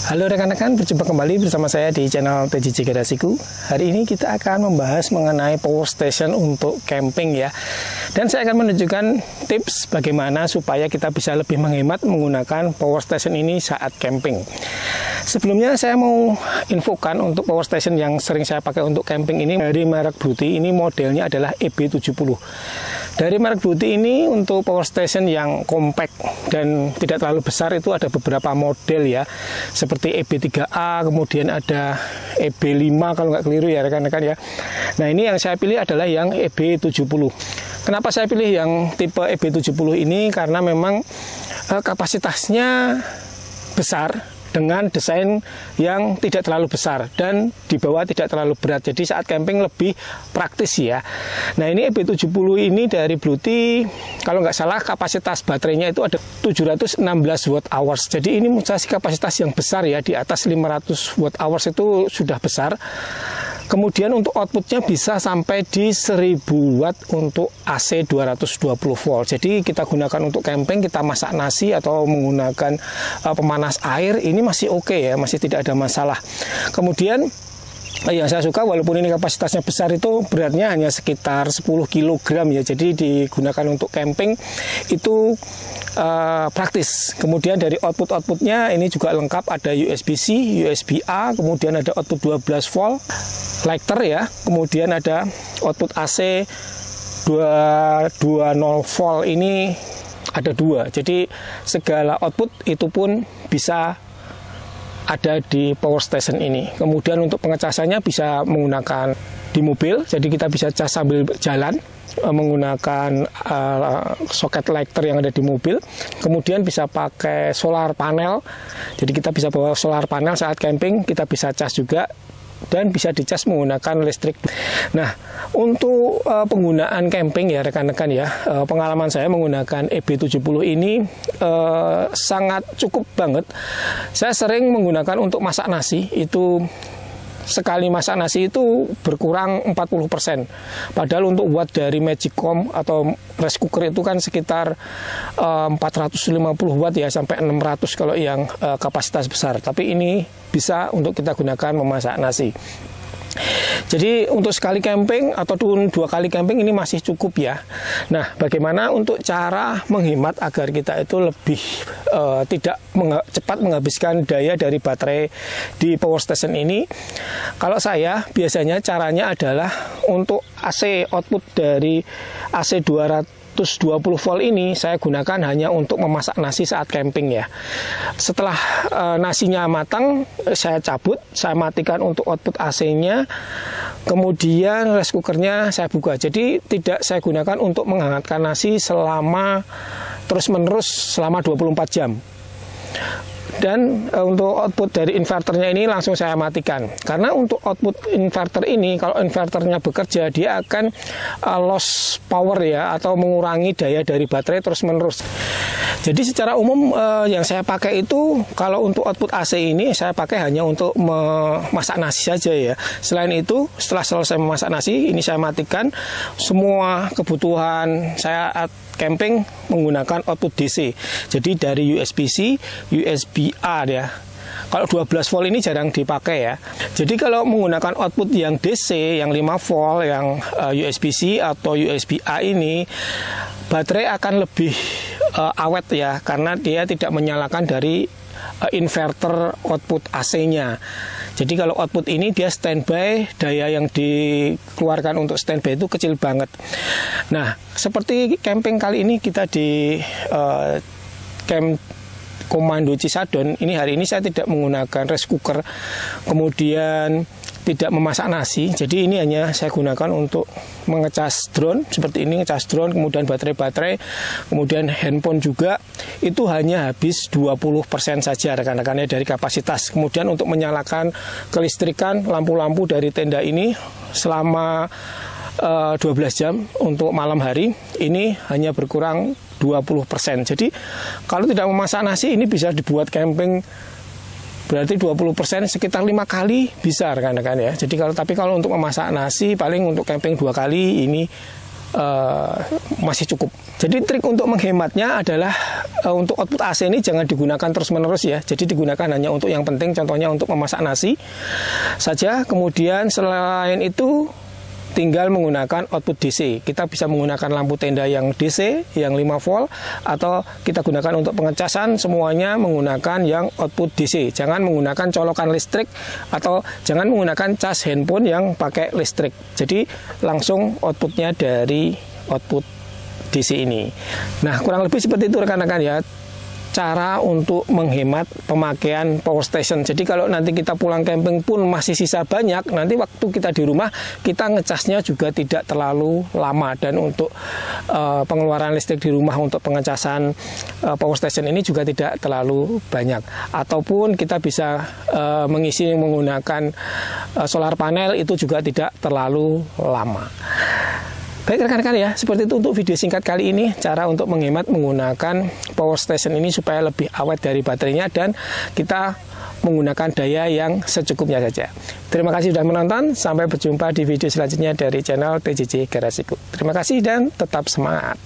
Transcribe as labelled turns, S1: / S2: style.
S1: Halo rekan-rekan, berjumpa kembali bersama saya di channel TJJ Garasiku. Hari ini kita akan membahas mengenai power station untuk camping ya. Dan saya akan menunjukkan tips bagaimana supaya kita bisa lebih menghemat menggunakan power station ini saat camping. Sebelumnya saya mau infokan untuk power station yang sering saya pakai untuk camping ini dari merek Bluetooth. Ini modelnya adalah EB70. Dari merek Bluetooth ini untuk power station yang compact dan tidak terlalu besar itu ada beberapa model ya. Seperti EB3A, kemudian ada EB5 kalau nggak keliru ya rekan-rekan ya. Nah ini yang saya pilih adalah yang EB70. Kenapa saya pilih yang tipe EB70 ini? Karena memang kapasitasnya besar dengan desain yang tidak terlalu besar dan di bawah tidak terlalu berat. Jadi saat camping lebih praktis ya. Nah ini EB70 ini dari Bluetooth, kalau nggak salah kapasitas baterainya itu ada 716 watt hours. Jadi ini menurut saya kapasitas yang besar ya, di atas 500 watt hours itu sudah besar. Kemudian untuk outputnya bisa sampai di 1000 watt untuk AC 220 volt. Jadi kita gunakan untuk camping, kita masak nasi atau menggunakan pemanas air, ini masih oke ya, masih tidak ada masalah. Kemudian yang saya suka walaupun ini kapasitasnya besar itu beratnya hanya sekitar 10 kg ya. Jadi digunakan untuk camping itu praktis. Kemudian dari outputnya ini juga lengkap, ada USB-C, USB-A, kemudian ada output 12 volt lighter ya, kemudian ada output AC 220 volt, ini ada dua. Jadi segala output itu pun bisa ada di power station ini. Kemudian untuk pengecasannya bisa menggunakan di mobil, jadi kita bisa cas sambil jalan menggunakan soket lighter yang ada di mobil. Kemudian bisa pakai solar panel, jadi kita bisa bawa solar panel saat camping, kita bisa cas juga dan bisa dicas menggunakan listrik. Nah, untuk penggunaan camping ya rekan-rekan ya, pengalaman saya menggunakan EB70 ini sangat cukup banget. Saya sering menggunakan untuk masak nasi, itu sekali masak nasi itu berkurang 40%. Padahal untuk watt dari Magicom atau rice cooker itu kan sekitar 450 watt ya, sampai 600 kalau yang kapasitas besar. Tapi ini bisa untuk kita gunakan memasak nasi. Jadi untuk sekali camping atau 2 kali camping ini masih cukup ya. Nah, bagaimana untuk cara menghemat agar kita itu lebih tidak cepat menghabiskan daya dari baterai di power station ini? Kalau saya biasanya caranya adalah untuk AC output dari AC 220 volt ini saya gunakan hanya untuk memasak nasi saat camping ya. Setelah nasinya matang, saya cabut, saya matikan untuk output AC-nya. Kemudian rice cookernya saya buka. Jadi tidak saya gunakan untuk menghangatkan nasi selama terus-menerus selama 24 jam. Dan untuk output dari inverternya ini langsung saya matikan. Karena untuk output inverter ini, kalau inverternya bekerja, dia akan loss power ya, atau mengurangi daya dari baterai terus-menerus. Jadi secara umum yang saya pakai itu, kalau untuk output AC ini saya pakai hanya untuk memasak nasi saja ya. Selain itu, setelah selesai memasak nasi, ini saya matikan semua kebutuhan saya camping menggunakan output DC. Jadi dari USB-C, USB-A ya. Kalau 12 volt ini jarang dipakai ya. Jadi kalau menggunakan output yang DC, yang 5 volt, yang USB-C atau USB-A ini, baterai akan lebih awet ya, karena dia tidak menyalakan dari inverter output AC-nya. Jadi kalau output ini dia standby, daya yang dikeluarkan untuk standby itu kecil banget. Nah, seperti camping kali ini kita di camp Komando Cisadon, ini hari ini saya tidak menggunakan rice cooker, kemudian tidak memasak nasi. Jadi ini hanya saya gunakan untuk mengecas drone seperti ini, ngecas drone, kemudian baterai-baterai, kemudian handphone juga. Itu hanya habis 20% saja rekan-rekannya dari kapasitas. Kemudian untuk menyalakan kelistrikan lampu-lampu dari tenda ini selama 12 jam untuk malam hari ini hanya berkurang 20%. Jadi kalau tidak memasak nasi ini bisa dibuat camping, berarti 20% sekitar 5 kali bisa rekan-rekan ya. Jadi kalau untuk memasak nasi paling untuk camping 2 kali ini masih cukup. Jadi trik untuk menghematnya adalah untuk output AC ini jangan digunakan terus-menerus ya. Jadi digunakan hanya untuk yang penting, contohnya untuk memasak nasi saja. Kemudian selain itu tinggal menggunakan output DC. Kita bisa menggunakan lampu tenda yang DC, yang 5 volt, atau kita gunakan untuk pengecasan, semuanya menggunakan yang output DC. Jangan menggunakan colokan listrik, atau jangan menggunakan cas handphone yang pakai listrik. Jadi langsung outputnya dari output DC ini. Nah, kurang lebih seperti itu rekan-rekan ya, cara untuk menghemat pemakaian power station. Jadi kalau nanti kita pulang camping pun masih sisa banyak, nanti waktu kita di rumah kita ngecasnya juga tidak terlalu lama, dan untuk pengeluaran listrik di rumah untuk pengecasan power station ini juga tidak terlalu banyak. Ataupun kita bisa mengisi menggunakan solar panel, itu juga tidak terlalu lama. Baik rekan-rekan ya, seperti itu untuk video singkat kali ini, cara untuk menghemat menggunakan power station ini supaya lebih awet dari baterainya dan kita menggunakan daya yang secukupnya saja. Terima kasih sudah menonton, sampai berjumpa di video selanjutnya dari channel TJJ Garasiku. Terima kasih dan tetap semangat.